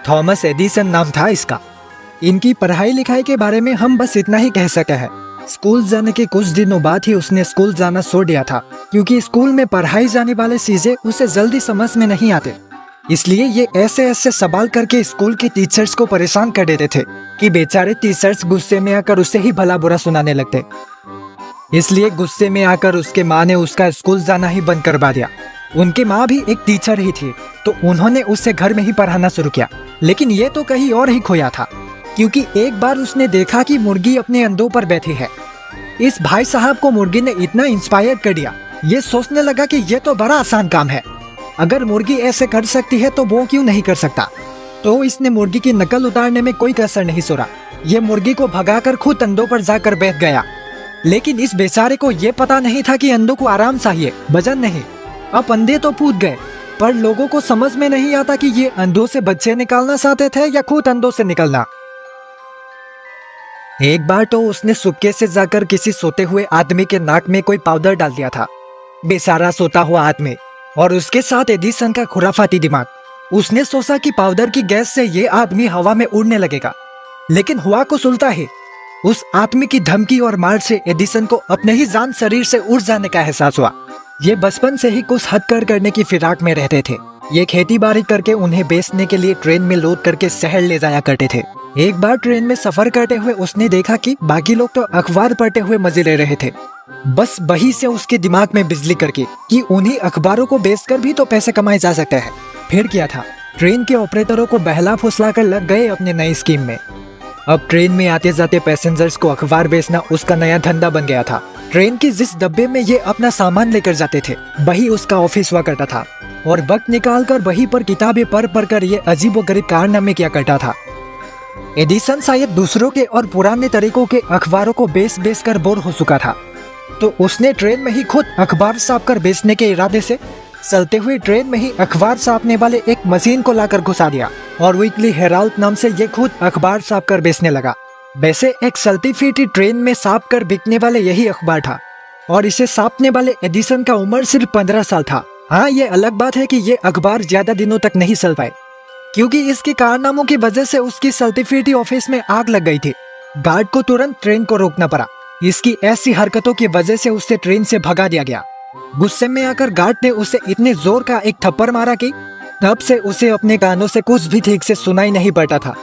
Thomas Edison नाम था इसका। इनकी पढ़ाई लिखाई के बारे में हम बस इतना ही कह सके हैं। स्कूल जाने के कुछ दिनों बाद ही उसने स्कूल जाना छोड़ दिया था, क्योंकि स्कूल में पढ़ाई जाने वाले चीजें उसे जल्दी समझ में नहीं आते। इसलिए ये ऐसे ऐसे सवाल करके स्कूल के टीचर्स को परेशान कर देते थे कि बेचारे टीचर्स गुस्से में आकर उसे ही भला बुरा सुनाने लगते। इसलिए गुस्से में आकर उसके माँ ने उसका स्कूल जाना ही बंद करवा दिया। उनकी माँ भी एक टीचर ही थी, तो उन्होंने उसे घर में ही पढ़ाना शुरू किया। लेकिन ये तो कहीं और ही खोया था, क्योंकि एक बार उसने देखा कि मुर्गी अपने अंडों पर बैठी है। इस भाई साहब को मुर्गी ने इतना इंस्पायर कर दिया, ये सोचने लगा कि ये तो बड़ा आसान काम है। अगर मुर्गी ऐसे कर सकती है तो वो क्यों नहीं कर सकता। तो इसने मुर्गी की नकल उतारने में कोई कसर नहीं छोड़ा। ये मुर्गी को भगाकर खुद अंडों पर जाकर बैठ गया। लेकिन इस बेचारे को ये पता नहीं था कि अंडों को आराम चाहिए, वजन नहीं। अब अंडे तो फूट गए, पर लोगों को समझ में नहीं आता कि ये अंडों से बच्चे निकालना चाहते थे या खुद अंडों से निकलना। एक बार तो उसने चुपके से जाकर किसी सोते हुए आदमी के नाक में कोई पाउडर डाल दिया था। बेचारा सोता हुआ आदमी और उसके साथ एडिसन का खुराफाती दिमाग। उसने सोचा कि पाउडर की गैस से ये आदमी हवा में उड़ने लगेगा, लेकिन हुआ कुछ उल्टा ही। उस आदमी की धमकी और मार से एडिसन को अपने ही जान शरीर से उड़ जाने का एहसास हुआ। ये बचपन से ही कुछ हटकर करने की फिराक में रहते थे। ये खेती बाड़ी करके उन्हें बेचने के लिए ट्रेन में लोड करके शहर ले जाया करते थे। एक बार ट्रेन में सफर करते हुए उसने देखा कि बाकी लोग तो अखबार पढ़ते हुए मजे ले रहे थे। बस वही से उसके दिमाग में बिजली करके कि उन्हीं अखबारों को बेचकर भी तो पैसे कमाए जा सकते हैं। फिर क्या था, ट्रेन के ऑपरेटरों को बहला फुसला कर लग गए अपने नई स्कीम में। अब ट्रेन में आते जाते पैसेंजर्स को अखबार बेचना उसका नया धंधा बन गया था। ट्रेन की जिस डब्बे में ये अपना सामान लेकर जाते थे, वही उसका ऑफिस हुआ करता था, और वक्त निकालकर वही पर किताबें पढ़ कर ये अजीबोगरीब कारनामे किया करता था। एडिसन शायद दूसरों के और पुराने तरीकों के अखबारों को बेच कर बोर हो चुका था, तो उसने ट्रेन में ही खुद अखबार छाप कर बेचने के इरादे से चलते हुए ट्रेन में ही अखबार छापने वाले एक मशीन को लाकर घुसा दिया, और वीकली हेराल्ड नाम से ये खुद अखबार छाप कर बेचने लगा। वैसे एक चलती फिरती ट्रेन में छाप कर बिकने वाले यही अखबार था, और इसे छापने वाले एडिसन का उम्र सिर्फ 15 साल था। हाँ, ये अलग बात है कि ये अखबार ज्यादा दिनों तक नहीं चल पाए, क्योंकि इसके कारनामों की वजह से उसकी चलती फिरती ऑफिस में आग लग गई थी। गार्ड को तुरंत ट्रेन को रोकना पड़ा। इसकी ऐसी हरकतों की वजह से उसे ट्रेन से भगा दिया गया। गुस्से में आकर गार्ड ने उसे इतने जोर का एक थप्पड़ मारा कि तब से उसे अपने कानों से कुछ भी ठीक से सुनाई नहीं पड़ता था।